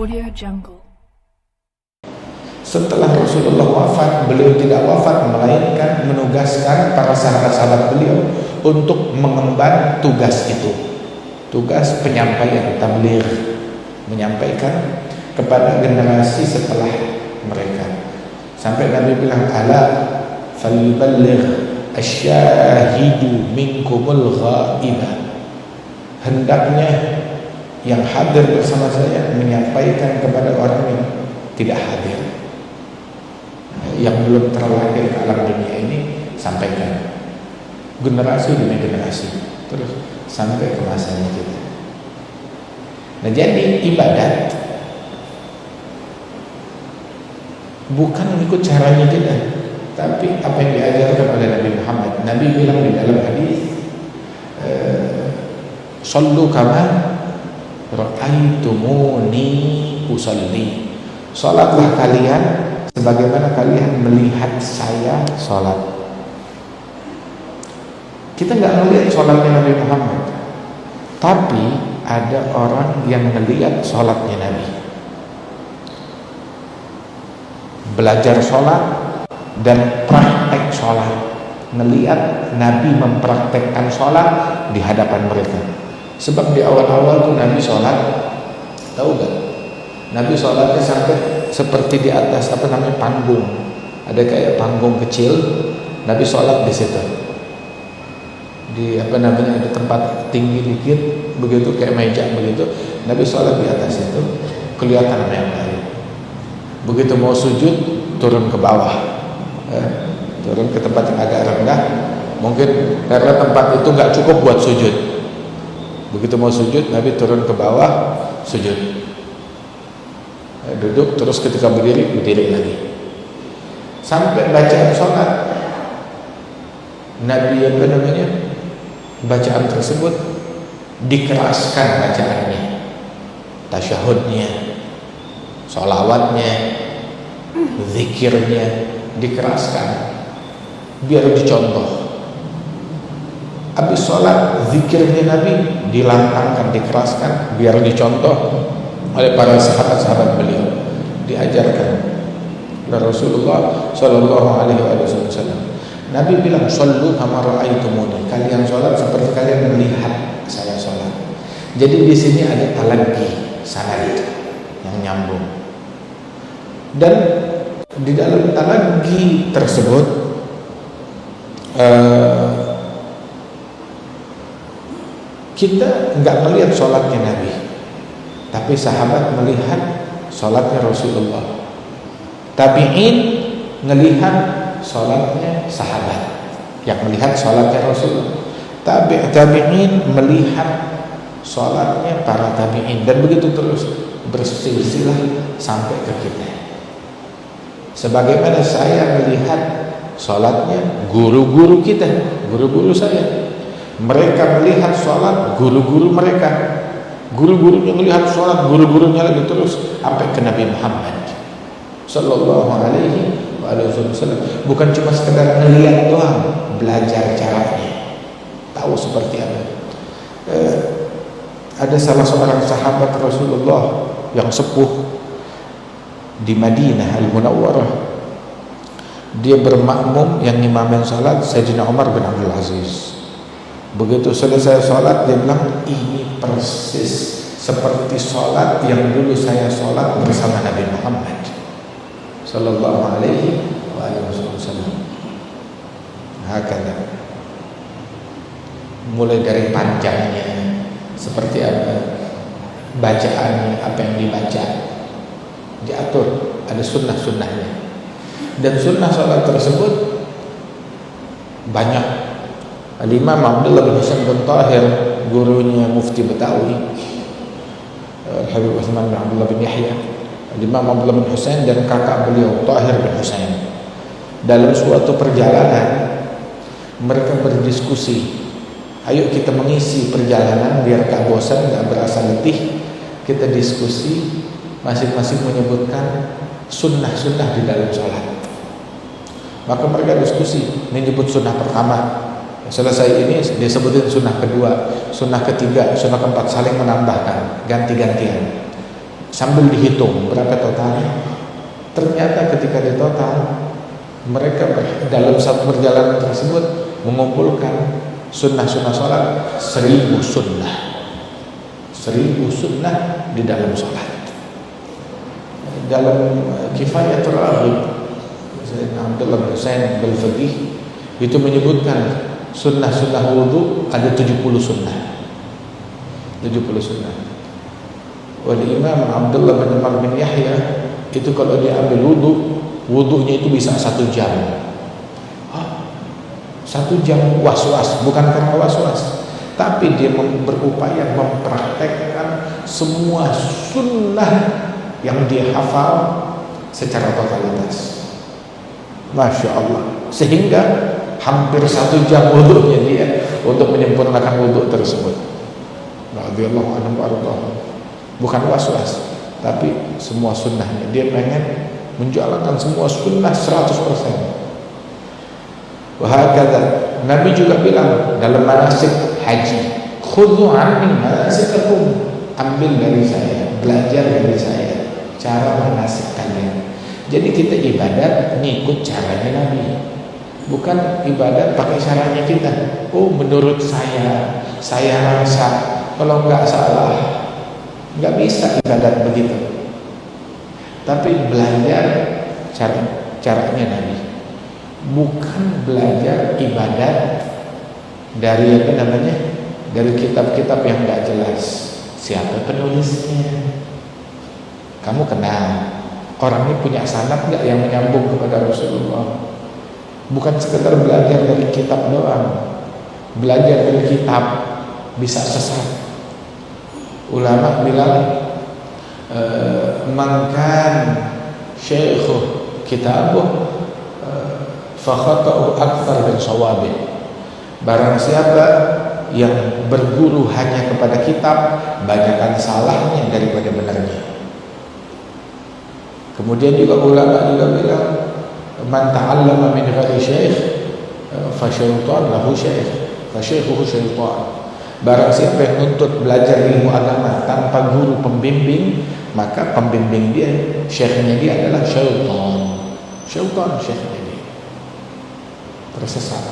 Audio Jungle. Setelah Rasulullah wafat, beliau tidak wafat melainkan menugaskan para sahabat-sahabat beliau untuk mengemban tugas itu, tugas penyampaian tabligh, menyampaikan kepada generasi setelah mereka. Sampai Nabi bilang, ala falyuballigh asyahidu minkumul ghaibah, hendaknya yang hadir bersama saya menyampaikan kepada orang yang tidak hadir, yang belum terlahir ke alam dunia ini, sampaikan. Generasi demi generasi terus sampai ke masanya kita. Nah, jadi ibadat bukan mengikut caranya kita, tapi apa yang diajarkan oleh Nabi Muhammad. Nabi bilang di dalam hadis, "Shallu kama ra'aitumuni usalli." Salatlah kalian sebagaimana kalian melihat saya salat. Kita nggak melihat salatnya Nabi Muhammad, tapi ada orang yang melihat salatnya Nabi. Belajar sholat dan praktek sholat, melihat Nabi mempraktekkan sholat di hadapan mereka. Sebab di awal-awal tuh Nabi sholat, tahu gak? Nabi sholatnya sampai seperti di atas panggung, ada kayak panggung kecil. Nabi sholat di situ, di ada tempat tinggi dikit, begitu kayak meja begitu. Nabi sholat di atas itu, kelihatan yang lain. Begitu mau sujud, turun ke bawah, turun ke tempat yang agak rendah, mungkin karena tempat itu nggak cukup buat sujud. Begitu mau sujud, Nabi turun ke bawah, sujud, duduk, terus ketika berdiri lagi. Sampai bacaan sholat, Nabi bacaan tersebut dikeraskan bacaannya, tasyahudnya, sholawatnya, zikirnya dikeraskan biar dicontoh. Habis sholat, zikirnya Nabi dilantangkan, dikeraskan biar dicontoh oleh para sahabat-sahabat beliau, diajarkan oleh Rasulullah Shallallahu Alaihi Wasallam. Nabi bilang, "Shallu kama ra'aitumuni." Kalian sholat seperti kalian melihat saya sholat. Jadi di sini ada talaqi, sanad yang nyambung. Dan di dalam talaqi tersebut kita nggak melihat sholatnya Nabi, tapi sahabat melihat sholatnya Rasulullah. Tabi'in melihat sholatnya sahabat yang melihat sholatnya Rasulullah. Tabi'in melihat sholatnya para tabi'in, dan begitu terus bersilsilah sampai ke kita. Sebagaimana saya melihat sholatnya guru-guru kita, guru-guru saya, mereka melihat sholat guru-guru mereka, guru-gurunya melihat sholat guru-gurunya lagi, terus sampai ke Nabi Muhammad Sallallahu Alaihi Wasallam. Bukan cuma sekedar melihat doang, belajar caranya, tahu seperti apa. Ada salah seorang sahabat Rasulullah yang sepuh di Madinah Al-Munawwarah, dia bermakmum yang imamin salat Sayyidina Umar bin Abdul Aziz. Begitu selesai salat, dia bilang, ini persis seperti salat yang dulu saya salat bersama Nabi Muhammad Sallallahu Alaihi Wasallam. Hakana, mulai dari panjangnya seperti apa, bacaannya, apa yang dibaca diatur, ada sunnah-sunnahnya. Dan sunnah sholat tersebut banyak. Al-Imam Abdullah bin Husain bin Tahir, gurunya Mufti Betawi Habib Utsman bin Abdullah bin Yahya, Al-Imam Abdullah bin Husain dan kakak beliau Tahir bin Husain, dalam suatu perjalanan mereka berdiskusi, ayo kita mengisi perjalanan biar gak bosan, gak berasa letih. Kita diskusi, masing-masing menyebutkan sunnah-sunnah di dalam sholat. Maka mereka diskusi, menyebut sunnah pertama, selesai ini disebutin sunnah kedua, sunnah ketiga, sunnah keempat, saling menambahkan, ganti-gantian. sambil dihitung berapa totalnya. Ternyata ketika ditotal, mereka dalam satu perjalanan tersebut mengumpulkan sunnah-sunnah sholat 1000 sunnah. 1000 sunnah di dalam sholat. Dalam Kifayatul Raghib, Sayyidina Abdullah bin Husain Al-Faqih itu menyebutkan sunnah-sunnah wudu ada 70 sunnah. 70 sunnah. Wal Imam Abdullah bin Umar bin Yahya itu kalau dia ambil wudunya itu bisa 1 jam. 1 jam was-was, bukan karena was-was, tapi dia berupaya mempraktekkan semua sunnah yang dia hafal secara totalitas. Masya Allah. Sehingga hampir 1 jam wudunya dia untuk menyempurnakan wudu tersebut. Radhiyallahu anhu warḍah. Bukan was-was, tapi semua sunnahnya. Dia pengen menjalankan semua sunnah 100%. Wahakadha, Nabi juga bilang dalam manasik haji, khudhu anni manasikakum, ambil dari saya, belajar dari saya cara manasik kalian. Jadi kita ibadat ngikut caranya Nabi, bukan ibadat pakai caranya kita. Oh, menurut saya rasa, kalau nggak salah, nggak bisa ibadat begitu. Tapi belajar caranya Nabi, bukan belajar ibadat dari dari kitab-kitab yang nggak jelas. Siapa penulisnya? Kamu kenal orang ini punya sanad nggak yang menyambung kepada Rasulullah? Bukan sekedar belajar dari kitab doang. Belajar dari kitab bisa sesat. Ulama bilang mangkan syekhu kitabuh fakhata'u akthar min shawabih. Barang siapa yang berguru hanya kepada kitab, banyakkan salahnya daripada benarnya. Kemudian juga ulama juga bilang man ta'allama min ghairi syekh fa syaitan lahu syekh fa syekhuhu syaitan. Barang siapa yang nuntut belajar ilmu agama tanpa guru pembimbing, maka pembimbing dia, syekhnya dia adalah syaitan. Syaitan syekhnya dia. Tersesat.